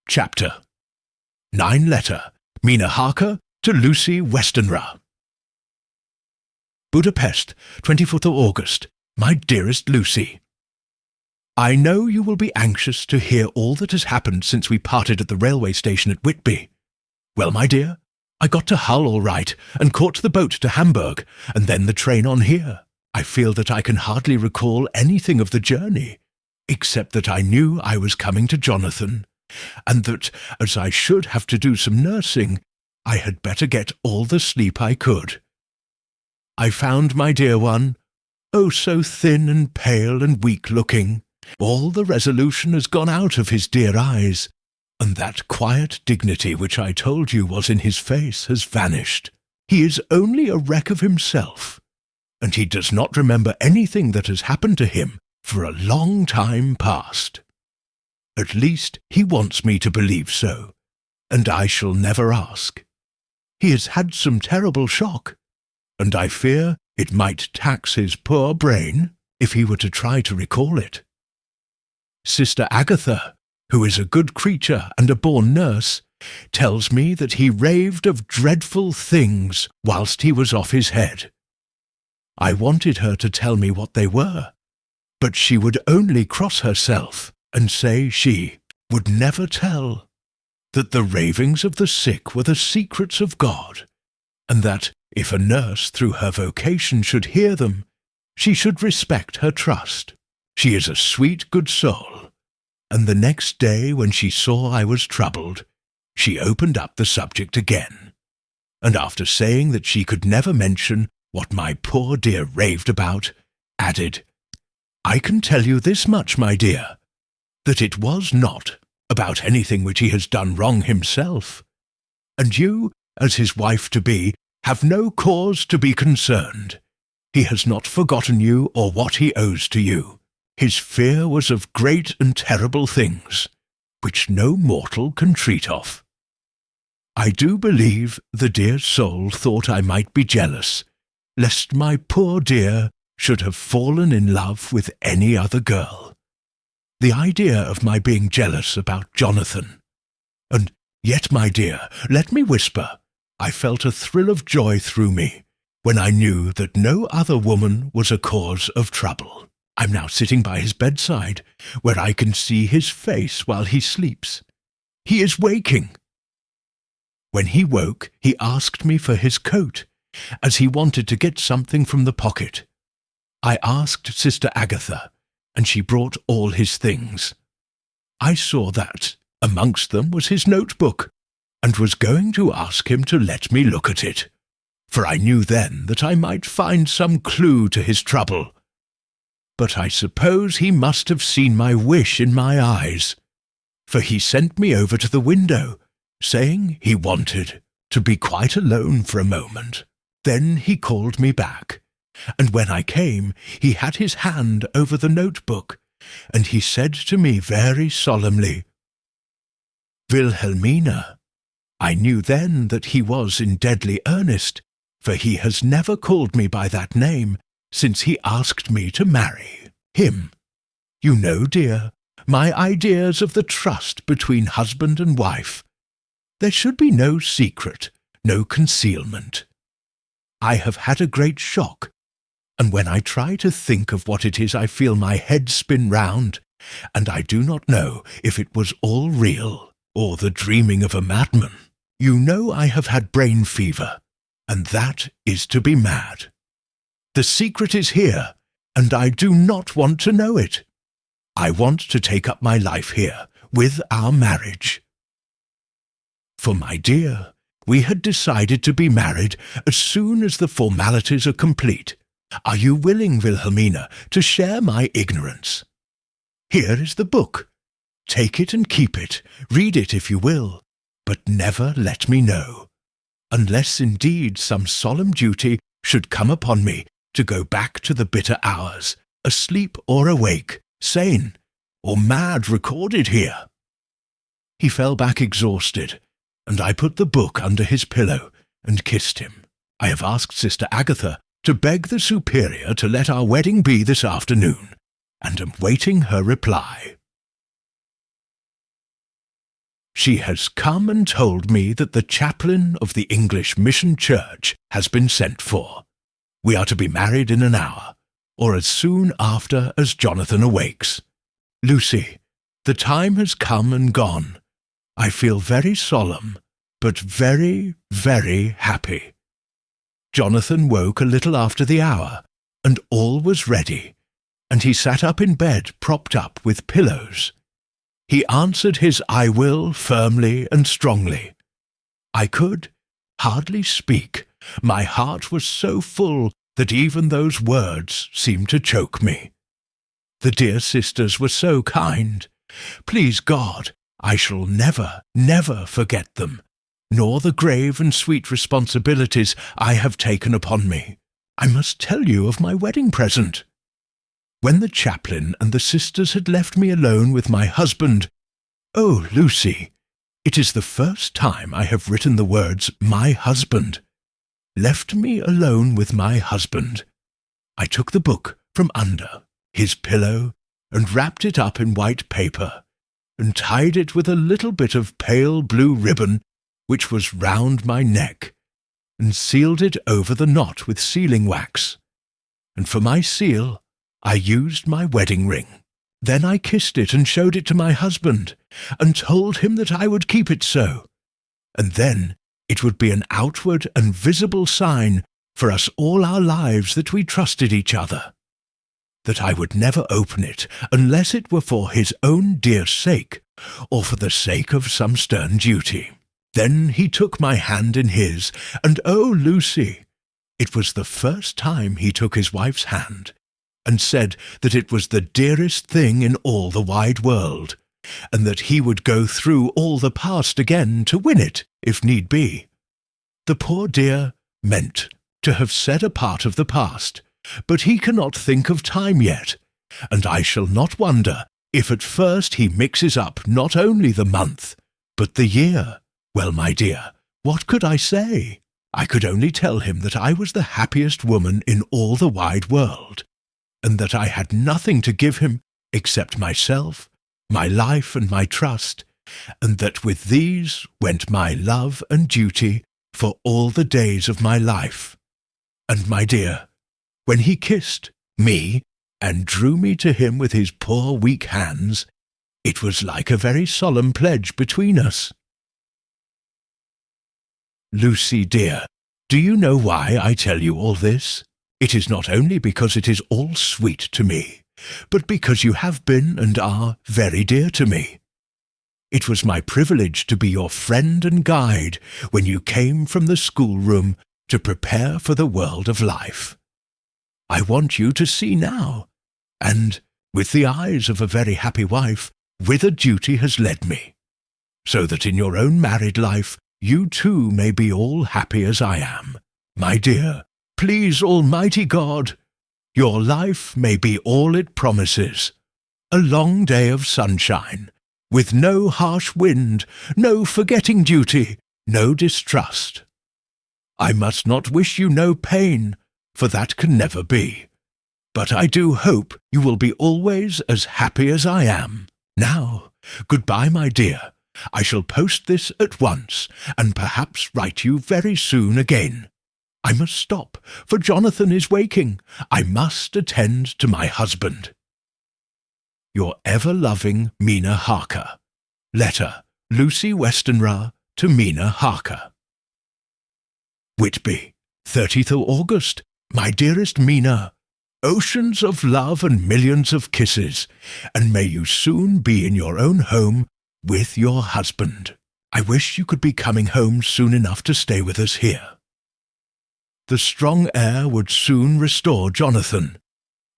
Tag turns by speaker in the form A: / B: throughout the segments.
A: Chapter 9 Letter Mina Harker to Lucy Westenra. Budapest, 24th of August. My dearest Lucy, I know you will be anxious to hear all that has happened since we parted at the railway station at Whitby. Well, my dear, I got to Hull all right and caught the boat to Hamburg and then the train on here. I feel that I can hardly recall anything of the journey, except that I knew I was coming to Jonathan, and that, as I should have to do some nursing, I had better get all the sleep I could. I found my dear one, oh, so thin and pale and weak-looking. All the resolution has gone out of his dear eyes, and that quiet dignity which I told you was in his face has vanished. He is only a wreck of himself, and he does not remember anything that has happened to him for a long time past. At least he wants me to believe so, and I shall never ask. He has had some terrible shock, and I fear it might tax his poor brain if he were to try to recall it. Sister Agatha, who is a good creature and a born nurse, tells me that he raved of dreadful things whilst he was off his head. I wanted her to tell me what they were, but she would only cross herself and say she would never tell, that the ravings of the sick were the secrets of God, and that if a nurse through her vocation should hear them, she should respect her trust. She is a sweet, good soul, and the next day when she saw I was troubled, she opened up the subject again, and after saying that she could never mention what my poor dear raved about, added, I can tell you this much, my dear, that it was not about anything which he has done wrong himself, and you, as his wife-to-be, have no cause to be concerned. He has not forgotten you or what he owes to you. His fear was of great and terrible things, which no mortal can treat of. I do believe the dear soul thought I might be jealous, lest my poor dear should have fallen in love with any other girl. The idea of my being jealous about Jonathan. And yet, my dear, let me whisper, I felt a thrill of joy through me when I knew that no other woman was a cause of trouble. I'm now sitting by his bedside, where I can see his face while he sleeps. He is waking. When he woke, he asked me for his coat, as he wanted to get something from the pocket. I asked Sister Agatha, and she brought all his things. I saw that amongst them was his notebook, and was going to ask him to let me look at it, for I knew then that I might find some clue to his trouble. But I suppose he must have seen my wish in my eyes, for he sent me over to the window, saying he wanted to be quite alone for a moment. Then he called me back, and when I came he had his hand over the notebook, and he said to me very solemnly, Wilhelmina. I knew then that he was in deadly earnest, for he has never called me by that name since he asked me to marry him. You know, dear, my ideas of the trust between husband and wife. There should be no secret, no concealment. I have had a great shock, and when I try to think of what it is I feel my head spin round, and I do not know if it was all real or the dreaming of a madman. You know I have had brain fever, and that is to be mad. The secret is here, and I do not want to know it. I want to take up my life here, with our marriage. For, my dear, we had decided to be married as soon as the formalities are complete. Are you willing, Wilhelmina, to share my ignorance? Here is the book. Take it and keep it. Read it if you will, but never let me know, unless indeed some solemn duty should come upon me to go back to the bitter hours, asleep or awake, sane or mad, recorded here. He fell back exhausted, and I put the book under his pillow and kissed him. I have asked Sister Agatha to beg the Superior to let our wedding be this afternoon, and am waiting her reply. She has come and told me that the chaplain of the English Mission Church has been sent for. We are to be married in an hour, or as soon after as Jonathan awakes. Lucy, the time has come and gone. I feel very solemn, but very, very happy. Jonathan woke a little after the hour, and all was ready, and he sat up in bed propped up with pillows. He answered his "I will" firmly and strongly. I could hardly speak. My heart was so full that even those words seemed to choke me. The dear sisters were so kind. Please God, I shall never, never forget them, nor the grave and sweet responsibilities I have taken upon me. I must tell you of my wedding present. When the chaplain and the sisters had left me alone with my husband— Oh, Lucy, it is the first time I have written the words "my husband." Left me alone with my husband. I took the book from under his pillow and wrapped it up in white paper, and tied it with a little bit of pale blue ribbon which was round my neck, and sealed it over the knot with sealing wax. And for my seal I used my wedding ring. Then I kissed it and showed it to my husband, and told him that I would keep it so, and then it would be an outward and visible sign for us all our lives that we trusted each other, that I would never open it unless it were for his own dear sake, or for the sake of some stern duty. Then he took my hand in his, and oh, Lucy, it was the first time he took his wife's hand, and said that it was the dearest thing in all the wide world, and that he would go through all the past again to win it, if need be. The poor dear meant to have said a part of the past, but he cannot think of time yet, and I shall not wonder if at first he mixes up not only the month, but the year. Well, my dear, what could I say? I could only tell him that I was the happiest woman in all the wide world, and that I had nothing to give him except myself, my life and my trust, and that with these went my love and duty for all the days of my life. And, my dear, when he kissed me and drew me to him with his poor weak hands, it was like a very solemn pledge between us. Lucy, dear, do you know why I tell you all this? It is not only because it is all sweet to me, but because you have been and are very dear to me. It was my privilege to be your friend and guide when you came from the schoolroom to prepare for the world of life. I want you to see now, and, with the eyes of a very happy wife, whither duty has led me, so that in your own married life you too may be all happy as I am. My dear, please Almighty God, your life may be all it promises, a long day of sunshine, with no harsh wind, no forgetting duty, no distrust. I must not wish you no pain, for that can never be, but I do hope you will be always as happy as I am. Now, goodbye, my dear. I shall post this at once, and perhaps write you very soon again. I must stop, for Jonathan is waking. I must attend to my husband. Your ever-loving Mina Harker. Letter, Lucy Westenra to Mina Harker. Whitby, 30th of August. My dearest Mina, oceans of love and millions of kisses, and may you soon be in your own home with your husband. I wish you could be coming home soon enough to stay with us here. The strong air would soon restore Jonathan.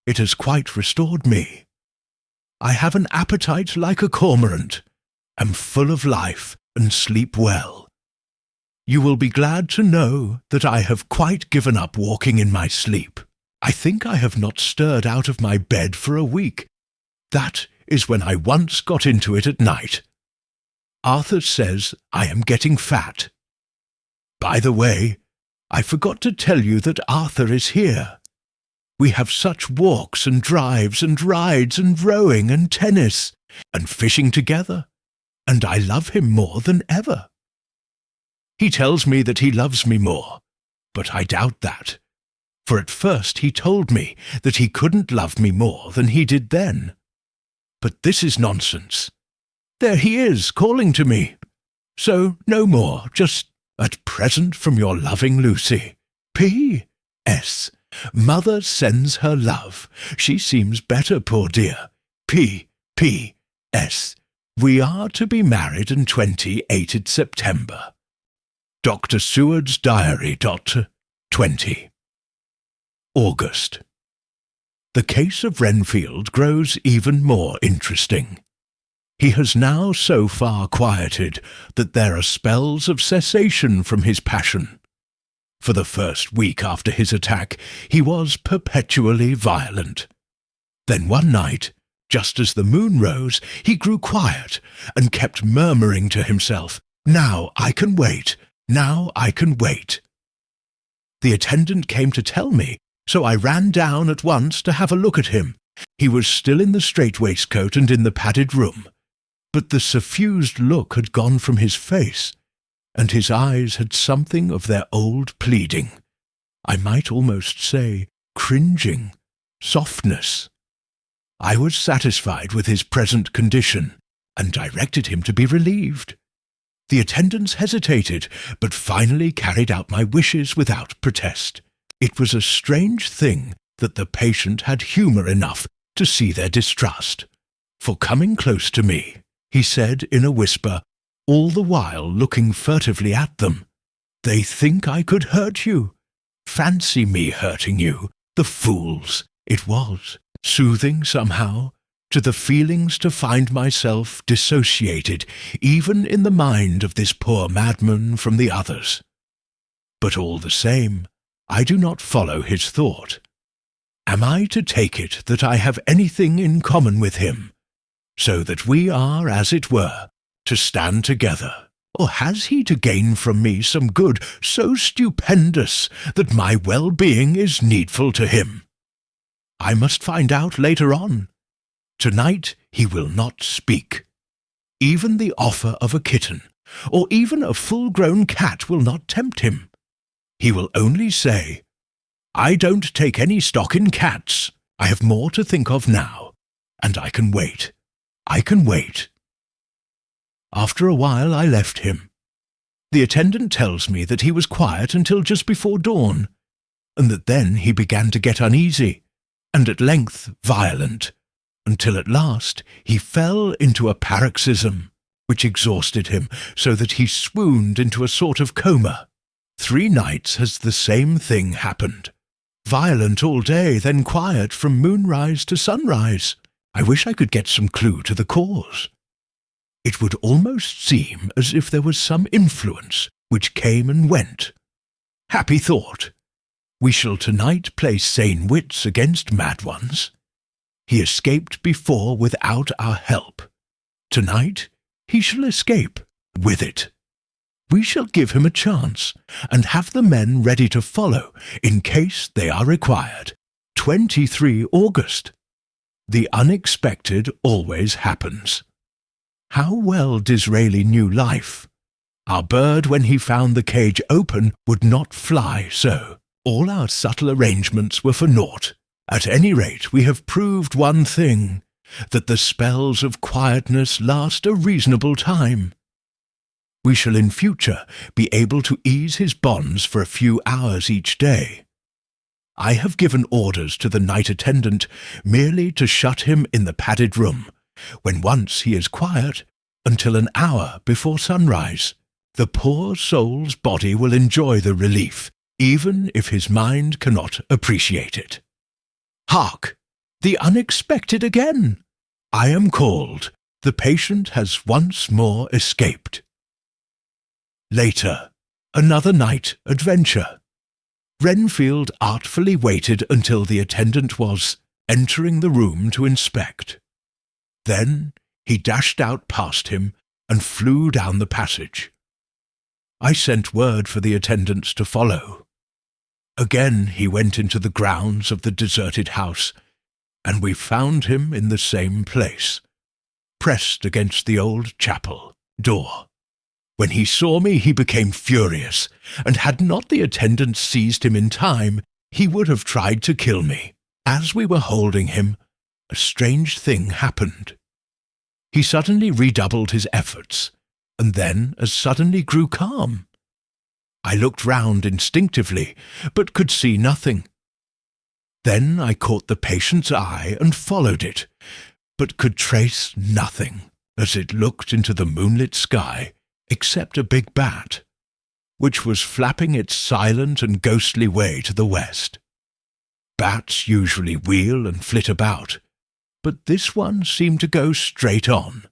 A: It has quite restored me. I have an appetite like a cormorant, am full of life, and sleep well. You will be glad to know that I have quite given up walking in my sleep. I think I have not stirred out of my bed for a week. That is when I once got into it at night. Arthur says I am getting fat. By the way, I forgot to tell you that Arthur is here. We have such walks and drives and rides and rowing and tennis and fishing together, and I love him more than ever. He tells me that he loves me more, but I doubt that, for at first he told me that he couldn't love me more than he did then. But this is nonsense. There he is, calling to me. So no more, just at present from your loving Lucy. P.S. Mother sends her love. She seems better, poor dear. P.P.S. We are to be married in 28 September. Dr. Seward's Diary. 20. August. The case of Renfield grows even more interesting. He has now so far quieted that there are spells of cessation from his passion. For the first week after his attack, he was perpetually violent. Then one night, just as the moon rose, he grew quiet and kept murmuring to himself, "Now I can wait, now I can wait." The attendant came to tell me, so I ran down at once to have a look at him. He was still in the strait-waistcoat and in the padded room, but the suffused look had gone from his face, and his eyes had something of their old pleading, I might almost say cringing, softness. I was satisfied with his present condition, and directed him to be relieved. The attendants hesitated, but finally carried out my wishes without protest. It was a strange thing that the patient had humour enough to see their distrust, for coming close to me, he said in a whisper, all the while looking furtively at them, "They think I could hurt you. Fancy me hurting you, the fools!" It was soothing somehow to the feelings to find myself dissociated even in the mind of this poor madman from the others. But all the same, I do not follow his thought. Am I to take it that I have anything in common with him, so that we are, as it were, to stand together? Or has he to gain from me some good so stupendous that my well-being is needful to him? I must find out later on. Tonight he will not speak. Even the offer of a kitten, or even a full-grown cat, will not tempt him. He will only say, "I don't take any stock in cats. I have more to think of now, and I can wait. I can wait." After a while I left him. The attendant tells me that he was quiet until just before dawn, and that then he began to get uneasy, and at length violent, until at last he fell into a paroxysm, which exhausted him so that he swooned into a sort of coma. 3 nights has the same thing happened. Violent all day, then quiet from moonrise to sunrise. I wish I could get some clue to the cause. It would almost seem as if there was some influence which came and went. Happy thought! We shall tonight play sane wits against mad ones. He escaped before without our help. Tonight he shall escape with it. We shall give him a chance, and have the men ready to follow in case they are required. 23 August. The unexpected always happens. How well Disraeli knew life! Our bird, when he found the cage open, would not fly so. All our subtle arrangements were for naught. At any rate, we have proved one thing, that the spells of quietness last a reasonable time. We shall in future be able to ease his bonds for a few hours each day. I have given orders to the night attendant merely to shut him in the padded room, when once he is quiet, until an hour before sunrise. The poor soul's body will enjoy the relief, even if his mind cannot appreciate it. Hark! The unexpected again! I am called. The patient has once more escaped. Later, another night adventure. Renfield artfully waited until the attendant was entering the room to inspect. Then he dashed out past him and flew down the passage. I sent word for the attendants to follow. Again he went into the grounds of the deserted house, and we found him in the same place, pressed against the old chapel. door. When he saw me, he became furious, and had not the attendants seized him in time, he would have tried to kill me. As we were holding him, a strange thing happened. He suddenly redoubled his efforts, and then as suddenly grew calm. I looked round instinctively, but could see nothing. Then I caught the patient's eye and followed it, but could trace nothing as it looked into the moonlit sky, except a big bat, which was flapping its silent and ghostly way to the west. Bats usually wheel and flit about, but this one seemed to go straight on,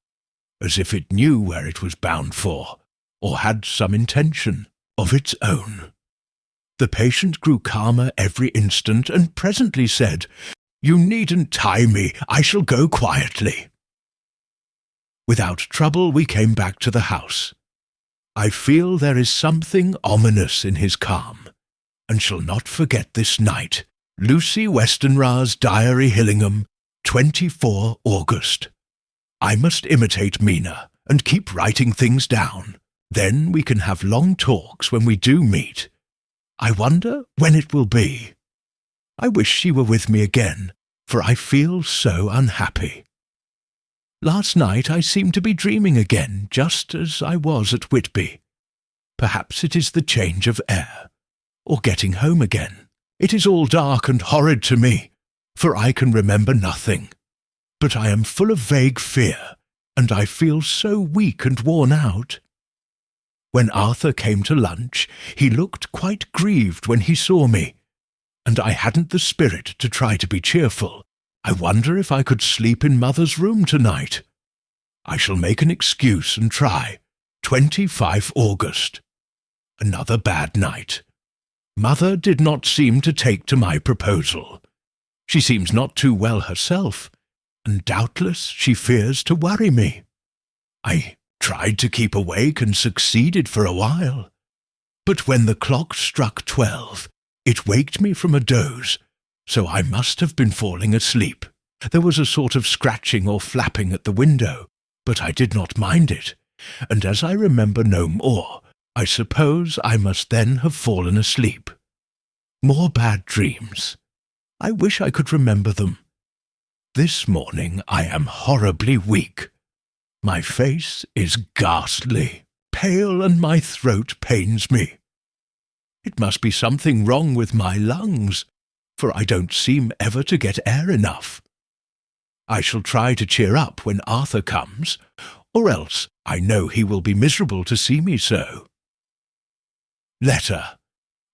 A: as if it knew where it was bound for, or had some intention of its own. The patient grew calmer every instant and presently said, "You needn't tie me, I shall go quietly." Without trouble we came back to the house. I feel there is something ominous in his calm, and shall not forget this night. Lucy Westenra's Diary, Hillingham, 24 August. I must imitate Mina and keep writing things down. Then we can have long talks when we do meet. I wonder when it will be. I wish she were with me again, for I feel so unhappy. Last night I seemed to be dreaming again, just as I was at Whitby. Perhaps it is the change of air, or getting home again. It is all dark and horrid to me, for I can remember nothing. But I am full of vague fear, and I feel so weak and worn out. When Arthur came to lunch, he looked quite grieved when he saw me, and I hadn't the spirit to try to be cheerful. I wonder if I could sleep in Mother's room tonight. I shall make an excuse and try. 25 August. Another bad night. Mother did not seem to take to my proposal. She seems not too well herself, and doubtless she fears to worry me. I tried to keep awake and succeeded for a while. But when the clock struck 12, it waked me from a doze, so I must have been falling asleep. There was a sort of scratching or flapping at the window, but I did not mind it, and as I remember no more, I suppose I must then have fallen asleep. More bad dreams. I wish I could remember them. This morning I am horribly weak. My face is ghastly, pale, and my throat pains me. It must be something wrong with my lungs, for I don't seem ever to get air enough. I shall try to cheer up when Arthur comes, or else I know he will be miserable to see me so. Letter.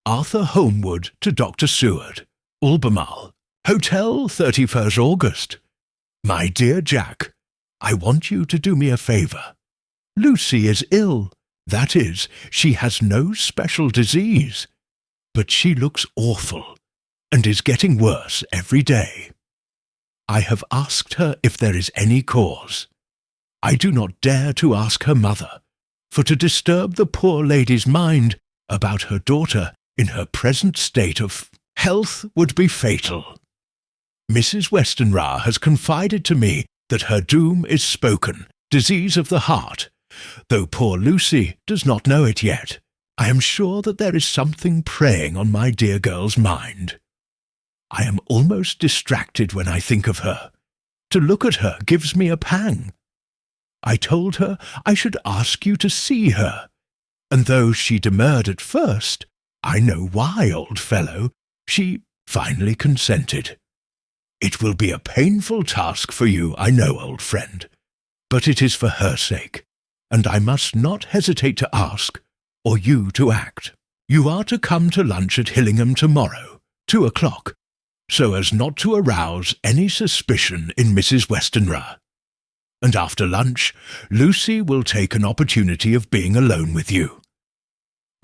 A: Arthur Holmwood to Dr. Seward, Albemarle, Hotel, 31st August. My dear Jack, I want you to do me a favour. Lucy is ill. That is, she has no special disease, but she looks awful, and is getting worse every day. I have asked her if there is any cause. I do not dare to ask her mother, for to disturb the poor lady's mind about her daughter in her present state of health would be fatal. Mrs. Westenra has confided to me that her doom is spoken, disease of the heart, though poor Lucy does not know it yet. I am sure that there is something preying on my dear girl's mind. I am almost distracted when I think of her. To look at her gives me a pang. I told her I should ask you to see her, and though she demurred at first, I know why, old fellow, she finally consented. It will be a painful task for you, I know, old friend, but it is for her sake, and I must not hesitate to ask, or you to act. You are to come to lunch at Hillingham tomorrow, 2 o'clock, so as not to arouse any suspicion in Mrs. Westenra. And after lunch, Lucy will take an opportunity of being alone with you.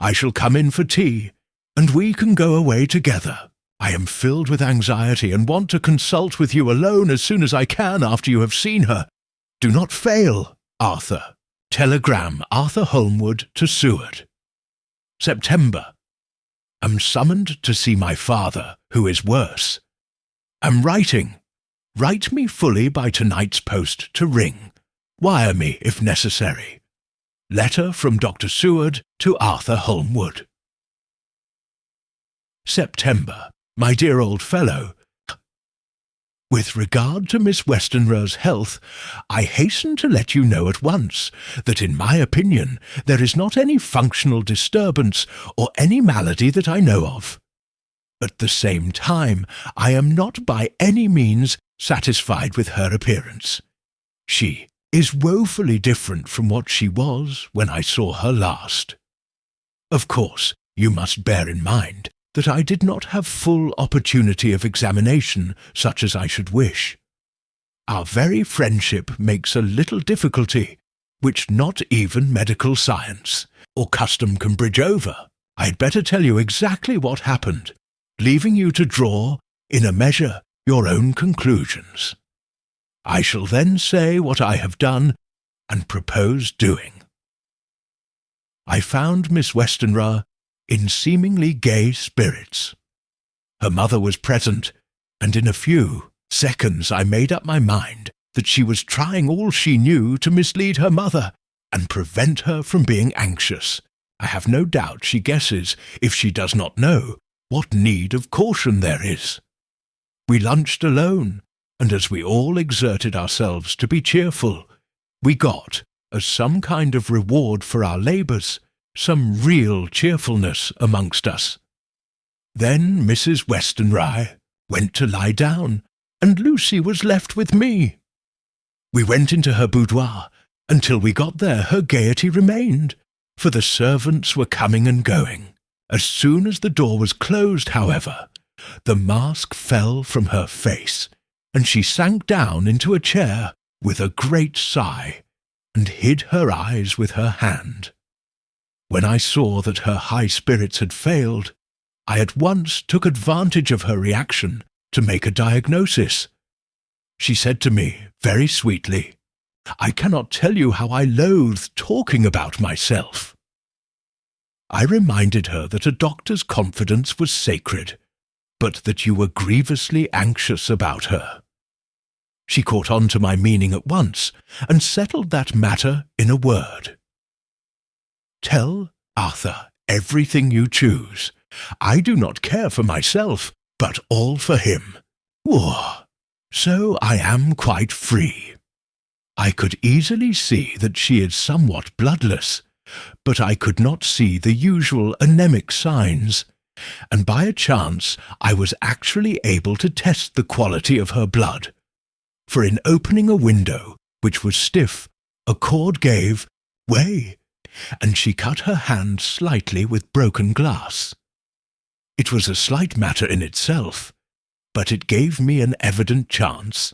A: I shall come in for tea, and we can go away together. I am filled with anxiety and want to consult with you alone as soon as I can after you have seen her. Do not fail, Arthur. Telegram Arthur Holmwood to Seward. September. Am summoned to see my father, who is worse. Am writing. Write me fully by tonight's post to Ring. Wire me if necessary. Letter from Dr. Seward to Arthur Holmwood. September. My dear old fellow, with regard to Miss Westenra's health, I hasten to let you know at once that in my opinion there is not any functional disturbance or any malady that I know of. At the same time, I am not by any means satisfied with her appearance. She is woefully different from what she was when I saw her last. Of course, you must bear in mind that I did not have full opportunity of examination such as I should wish. Our very friendship makes a little difficulty, which not even medical science or custom can bridge over. I had better tell you exactly what happened, leaving you to draw, in a measure, your own conclusions. I shall then say what I have done and propose doing. I found Miss Westenra in seemingly gay spirits. Her mother was present, and in a few seconds I made up my mind that she was trying all she knew to mislead her mother and prevent her from being anxious. I have no doubt she guesses, if she does not know, what need of caution there is. We lunched alone, and as we all exerted ourselves to be cheerful, we got, as some kind of reward for our labours, some real cheerfulness amongst us. Then Mrs. Westenra went to lie down, and Lucy was left with me. We went into her boudoir. Until we got there her gaiety remained, for the servants were coming and going. As soon as the door was closed, however, the mask fell from her face, and she sank down into a chair with a great sigh, and hid her eyes with her hand. When I saw that her high spirits had failed, I at once took advantage of her reaction to make a diagnosis. She said to me, very sweetly, "I cannot tell you how I loathe talking about myself." I reminded her that a doctor's confidence was sacred, but that you were grievously anxious about her. She caught on to my meaning at once, and settled that matter in a word. "Tell Arthur everything you choose. I do not care for myself, but all for him. War. So I am quite free." I could easily see that she is somewhat bloodless, but I could not see the usual anemic signs, and by a chance I was actually able to test the quality of her blood, for in opening a window, which was stiff, a cord gave way, and she cut her hand slightly with broken glass. It was a slight matter in itself, but it gave me an evident chance,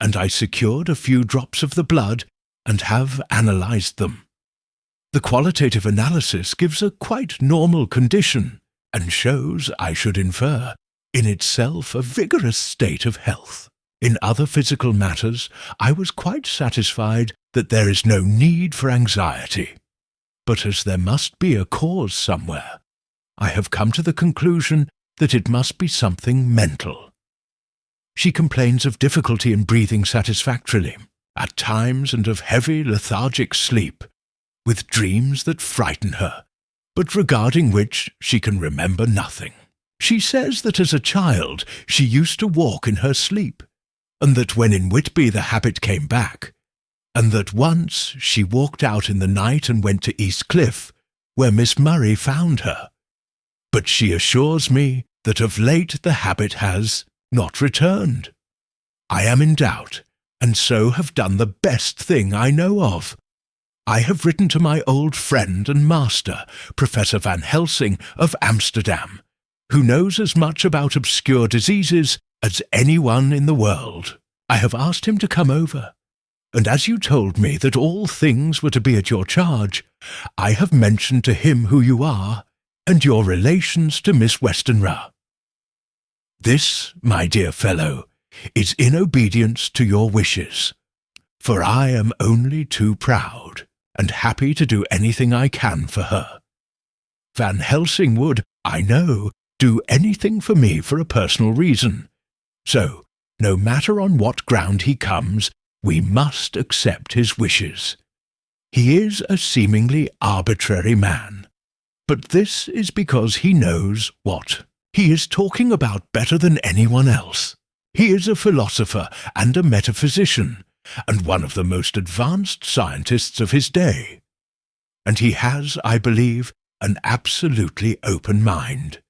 A: and I secured a few drops of the blood and have analysed them. The qualitative analysis gives a quite normal condition, and shows, I should infer, in itself a vigorous state of health. In other physical matters, I was quite satisfied that there is no need for anxiety. But as there must be a cause somewhere, I have come to the conclusion that it must be something mental. She complains of difficulty in breathing satisfactorily, at times, and of heavy lethargic sleep, with dreams that frighten her, but regarding which she can remember nothing. She says that as a child she used to walk in her sleep, and that when in Whitby the habit came back, and that once she walked out in the night and went to East Cliff, where Miss Murray found her. But she assures me that of late the habit has not returned. I am in doubt, and so have done the best thing I know of. I have written to my old friend and master, Professor Van Helsing of Amsterdam, who knows as much about obscure diseases as anyone in the world. I have asked him to come over, and as you told me that all things were to be at your charge, I have mentioned to him who you are, and your relations to Miss Westenra. This, my dear fellow, is in obedience to your wishes, for I am only too proud and happy to do anything I can for her. Van Helsing would, I know, do anything for me for a personal reason, so, no matter on what ground he comes, we must accept his wishes. He is a seemingly arbitrary man, but this is because he knows what he is talking about better than anyone else. He is a philosopher and a metaphysician, and one of the most advanced scientists of his day. And he has, I believe, an absolutely open mind.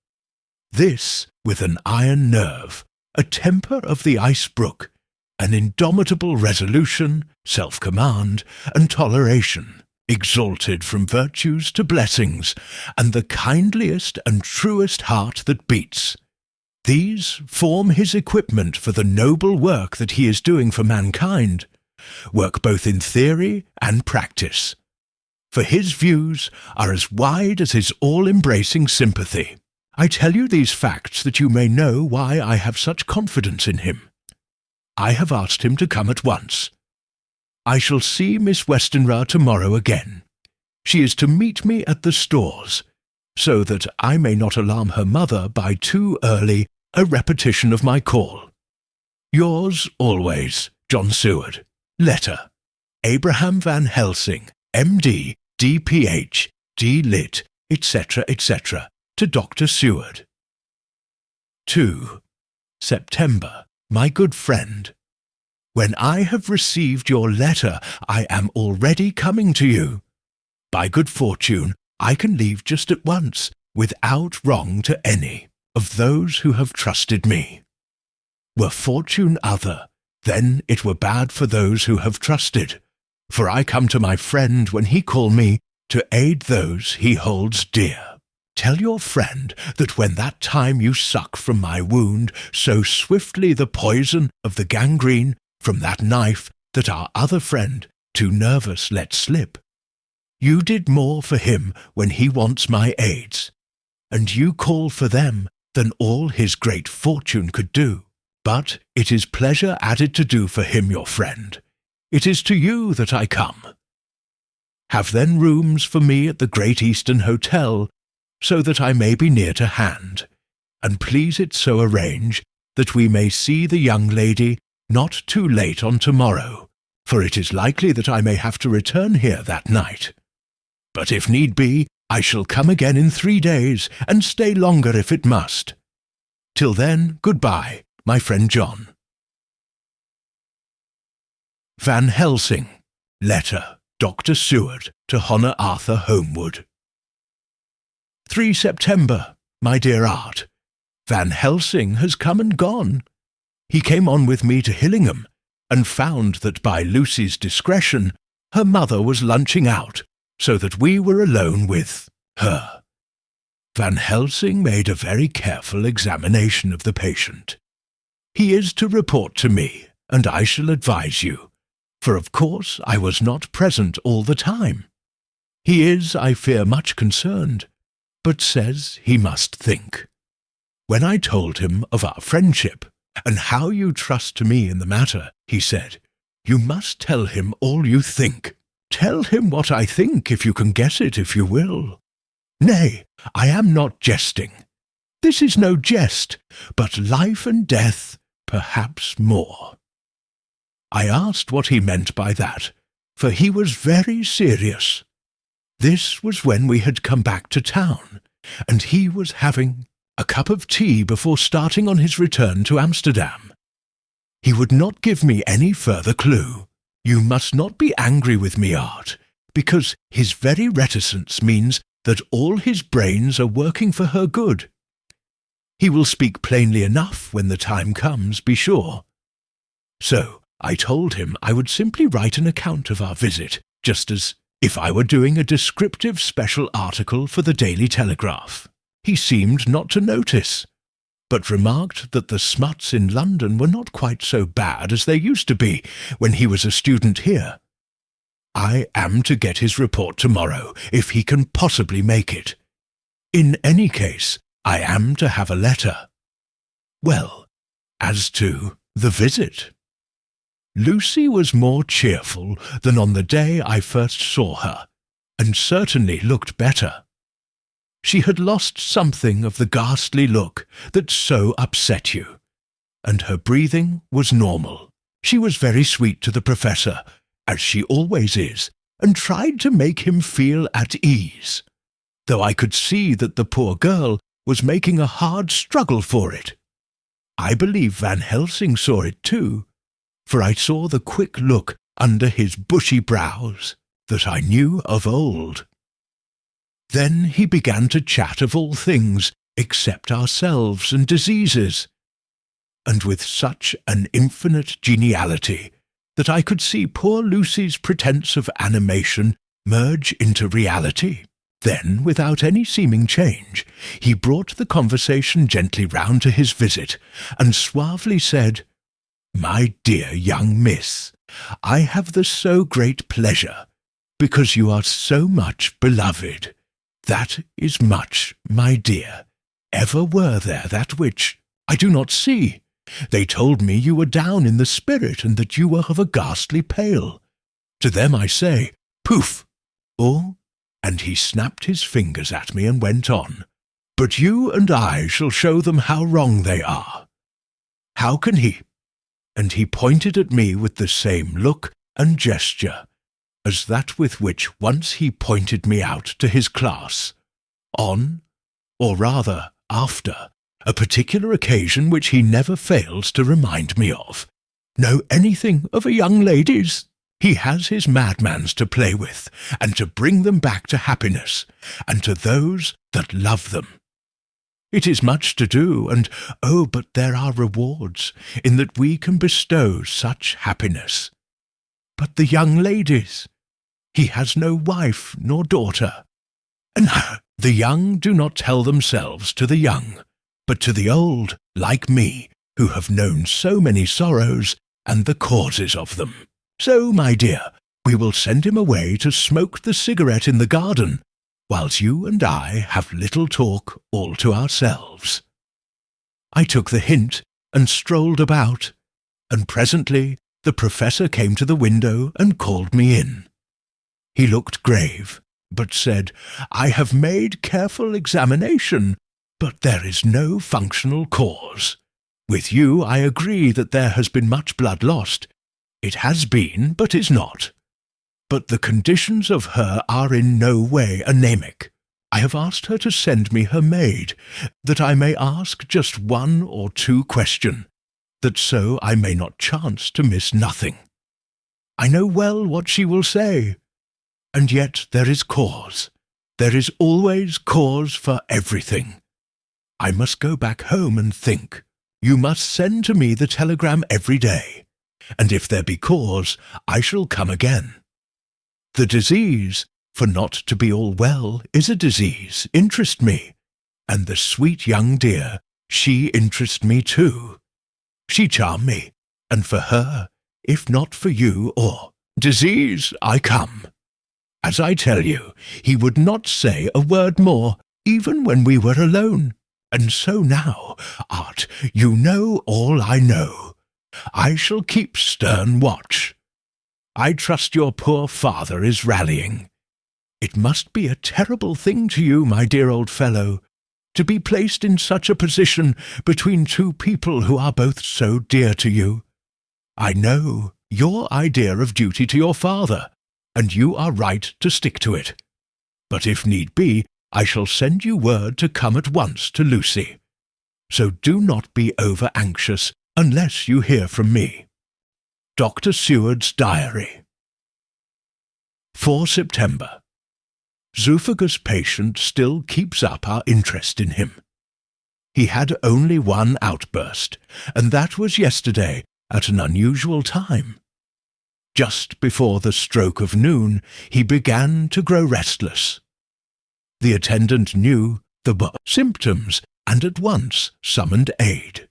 A: This, with an iron nerve, a temper of the ice brook, an indomitable resolution, self-command, and toleration, exalted from virtues to blessings, and the kindliest and truest heart that beats. These form his equipment for the noble work that he is doing for mankind, work both in theory and practice. For his views are as wide as his all-embracing sympathy. I tell you these facts that you may know why I have such confidence in him. I have asked him to come at once. I shall see Miss Westenra tomorrow again. She is to meet me at the stores, so that I may not alarm her mother by too early a repetition of my call. Yours always, John Seward. Letter. Abraham Van Helsing, M.D., D.Ph., D.Lit., etc., etc., to Dr. Seward. 2. September. My good friend, when I have received your letter, I am already coming to you. By good fortune, I can leave just at once, without wrong to any of those who have trusted me. Were fortune other, then it were bad for those who have trusted, for I come to my friend when he call me to aid those he holds dear. Tell your friend that when that time you suck from my wound so swiftly the poison of the gangrene from that knife that our other friend, too nervous, let slip, you did more for him when he wants my aids, and you call for them than all his great fortune could do. But it is pleasure added to do for him your friend. It is to you that I come. Have then rooms for me at the Great Eastern Hotel, so that I may be near to hand, and please it so arrange that we may see the young lady not too late on tomorrow, for it is likely that I may have to return here that night. But if need be, I shall come again in 3 days, and stay longer if it must. Till then, goodbye, my friend John. Van Helsing. Letter. Dr. Seward to Honor Arthur Homewood. 3 September, my dear Art. Van Helsing has come and gone. He came on with me to Hillingham, and found that by Lucy's discretion her mother was lunching out, so that we were alone with her. Van Helsing made a very careful examination of the patient. He is to report to me, and I shall advise you, for of course I was not present all the time. He is, I fear, much concerned, but says he must think. When I told him of our friendship, and how you trust to me in the matter, he said, "You must tell him all you think. Tell him what I think, if you can guess it, if you will." Nay, I am not jesting. This is no jest, but life and death, perhaps more. I asked what he meant by that, for he was very serious. This was when we had come back to town, and he was having a cup of tea before starting on his return to Amsterdam. He would not give me any further clue. You must not be angry with me, Art, because his very reticence means that all his brains are working for her good. He will speak plainly enough when the time comes, be sure. So I told him I would simply write an account of our visit, just as if I were doing a descriptive special article for the Daily Telegraph. He seemed not to notice, but remarked that the smuts in London were not quite so bad as they used to be when he was a student here. I am to get his report tomorrow, if he can possibly make it. In any case, I am to have a letter. Well, as to the visit. Lucy was more cheerful than on the day I first saw her, and certainly looked better. She had lost something of the ghastly look that so upset you, and her breathing was normal. She was very sweet to the Professor, as she always is, and tried to make him feel at ease, though I could see that the poor girl was making a hard struggle for it. I believe Van Helsing saw it too, for I saw the quick look under his bushy brows that I knew of old. Then he began to chat of all things except ourselves and diseases, and with such an infinite geniality that I could see poor Lucy's pretence of animation merge into reality. Then, without any seeming change, he brought the conversation gently round to his visit, and suavely said, "My dear young miss, I have the so great pleasure, because you are so much beloved. That is much, my dear. Ever were there that which I do not see? They told me you were down in the spirit, and that you were of a ghastly pale. To them I say, poof! Or," and he snapped his fingers at me and went on, "but you and I shall show them how wrong they are. How can he?" And he pointed at me with the same look and gesture as that with which once he pointed me out to his class, on, or rather after, a particular occasion which he never fails to remind me of. Know anything of a young lady's? He has his madmans to play with, and to bring them back to happiness, and to those that love them. It is much to do, and oh, but there are rewards, in that we can bestow such happiness. But the young ladies, he has no wife nor daughter. And the young do not tell themselves to the young, but to the old, like me, who have known so many sorrows and the causes of them. So, my dear, we will send him away to smoke the cigarette in the garden, whilst you and I have little talk all to ourselves." I took the hint and strolled about, and presently the professor came to the window and called me in. He looked grave, but said, "I have made careful examination, but there is no functional cause. With you I agree that there has been much blood lost. It has been, but is not. But the conditions of her are in no way anemic. I have asked her to send me her maid, that I may ask just 1 or 2 questions, that so I may not chance to miss nothing. I know well what she will say, and yet there is cause. There is always cause for everything. I must go back home and think. You must send to me the telegram every day, and if there be cause, I shall come again. The disease, for not to be all well, is a disease, interest me, and the sweet young dear, she interest me too. She charm me, and for her, if not for you or disease, I come. As I tell you, he would not say a word more, even when we were alone. And so now, Art, you know all I know. I shall keep stern watch. I trust your poor father is rallying. It must be a terrible thing to you, my dear old fellow, to be placed in such a position between 2 people who are both so dear to you. I know your idea of duty to your father, and you are right to stick to it. But if need be, I shall send you word to come at once to Lucy. So do not be over-anxious unless you hear from me. Dr. Seward's Diary. 4 September. Zoophagus patient still keeps up our interest in him. He had only 1 outburst, and that was yesterday at an unusual time. Just before the stroke of noon, he began to grow restless. The attendant knew the symptoms and at once summoned aid.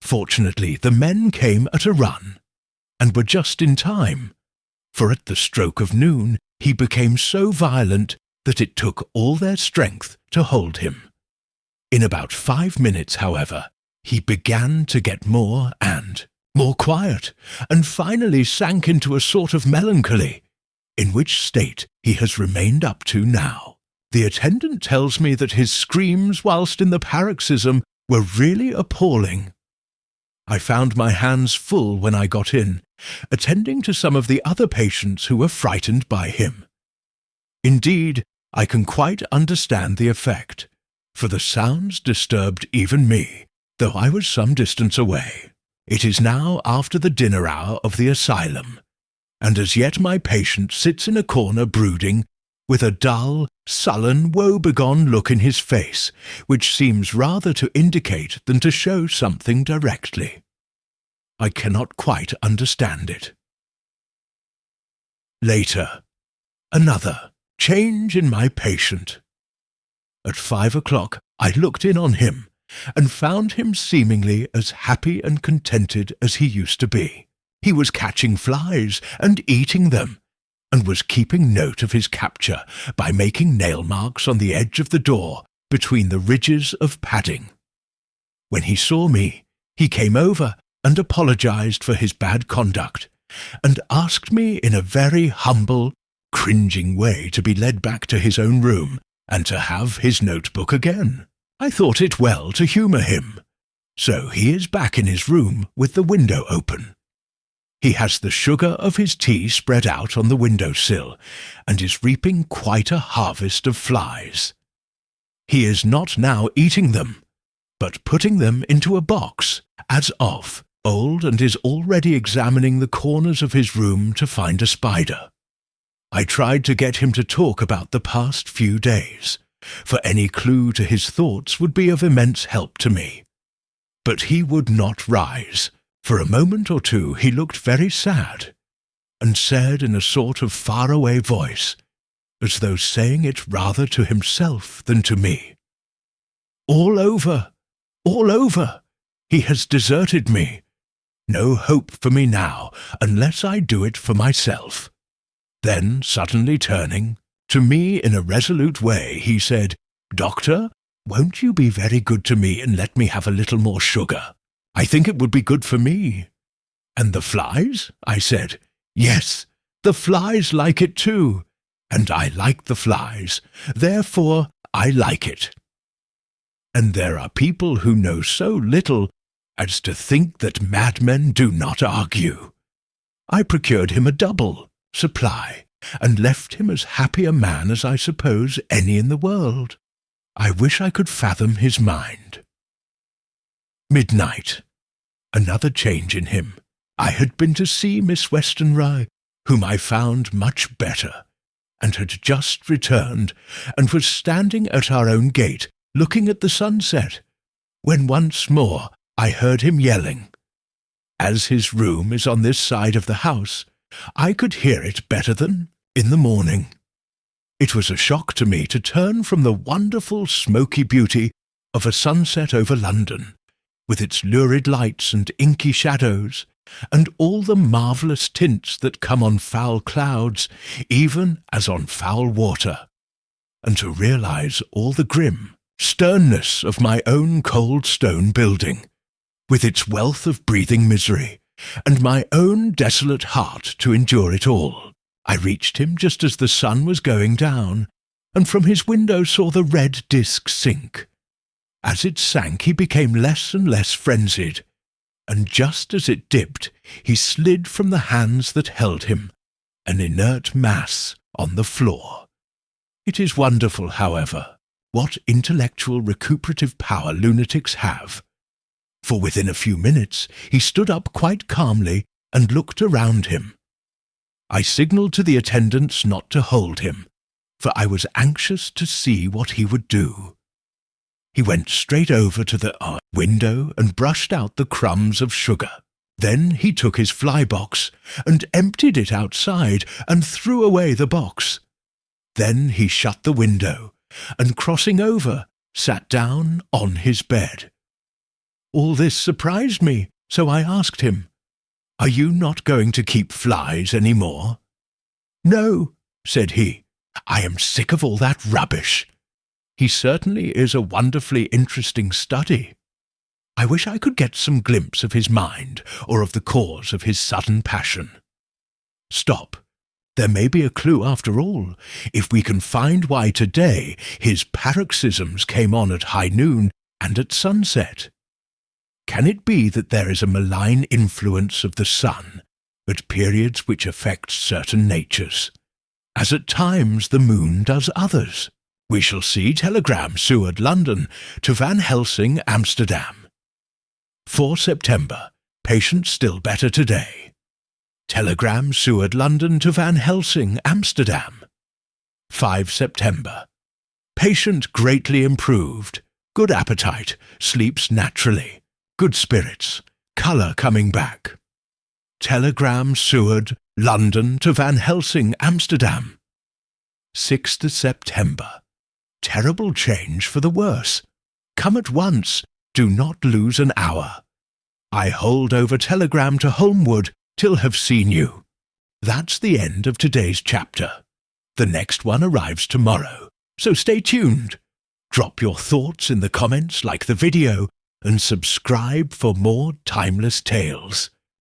A: Fortunately, the men came at a run, and were just in time, for at the stroke of noon he became so violent that it took all their strength to hold him. In about 5 minutes, however, he began to get more and more quiet, and finally sank into a sort of melancholy, in which state he has remained up to now. The attendant tells me that his screams whilst in the paroxysm were really appalling. I found my hands full when I got in, attending to some of the other patients who were frightened by him. Indeed, I can quite understand the effect, for the sounds disturbed even me, though I was some distance away. It is now after the dinner hour of the asylum, and as yet my patient sits in a corner brooding, with a dull, sullen, woe-begone look in his face, which seems rather to indicate than to show something directly. I cannot quite understand it. Later, another change in my patient. At 5 o'clock I looked in on him, and found him seemingly as happy and contented as he used to be. He was catching flies and eating them, and was keeping note of his capture by making nail marks on the edge of the door between the ridges of padding. When he saw me, he came over and apologized for his bad conduct, and asked me in a very humble, cringing way to be led back to his own room and to have his notebook again. I thought it well to humour him, so he is back in his room with the window open. He has the sugar of his tea spread out on the window-sill, and is reaping quite a harvest of flies. He is not now eating them, but putting them into a box, as of old, and is already examining the corners of his room to find a spider. I tried to get him to talk about the past few days, for any clue to his thoughts would be of immense help to me. But he would not rise. For a moment or two he looked very sad, and said in a sort of far-away voice, as though saying it rather to himself than to me, "All over, all over! He has deserted me. No hope for me now, unless I do it for myself." Then, suddenly turning, to me in a resolute way, he said, "Doctor, won't you be very good to me and let me have a little more sugar? I think it would be good for me." "And the flies?" I said. "Yes, the flies like it too, and I like the flies, therefore I like it. And there are people who know so little as to think that madmen do not argue." I procured him a double supply, and left him as happy a man as I suppose any in the world. I wish I could fathom his mind. Midnight. Another change in him. I had been to see Miss Westenra, whom I found much better, and had just returned, and was standing at our own gate, looking at the sunset, when once more I heard him yelling. As his room is on this side of the house, I could hear it better than in the morning. It was a shock to me to turn from the wonderful smoky beauty of a sunset over London, with its lurid lights and inky shadows, and all the marvellous tints that come on foul clouds, even as on foul water, and to realise all the grim sternness of my own cold stone building, with its wealth of breathing misery, and my own desolate heart to endure it all. I reached him just as the sun was going down, and from his window saw the red disk sink. As it sank he became less and less frenzied, and just as it dipped he slid from the hands that held him, an inert mass on the floor. It is wonderful, however, what intellectual recuperative power lunatics have, for within a few minutes he stood up quite calmly and looked around him. I signalled to the attendants not to hold him, for I was anxious to see what he would do. He went straight over to the window and brushed out the crumbs of sugar. Then he took his fly-box and emptied it outside and threw away the box. Then he shut the window, and crossing over, sat down on his bed. All this surprised me, so I asked him, "Are you not going to keep flies any more?" "No," said he, "I am sick of all that rubbish." He certainly is a wonderfully interesting study. I wish I could get some glimpse of his mind, or of the cause of his sudden passion. Stop. There may be a clue after all, if we can find why today his paroxysms came on at high noon and at sunset. Can it be that there is a malign influence of the sun, at periods which affect certain natures, as at times the moon does others. We shall see telegram Seward, London, to Van Helsing, Amsterdam. 4 September. Patient still better today. Telegram Seward, London, to Van Helsing, Amsterdam. 5 September. Patient greatly improved. Good appetite, sleeps naturally. Good spirits, colour coming back. Telegram Seward, London, to Van Helsing, Amsterdam. 6th September. Terrible change for the worse. Come at once, do not lose an hour. I hold over telegram to Holmwood till have seen you. That's the end of today's chapter. The next one arrives tomorrow, so stay tuned. Drop your thoughts in the comments, like the video, and subscribe for more timeless tales.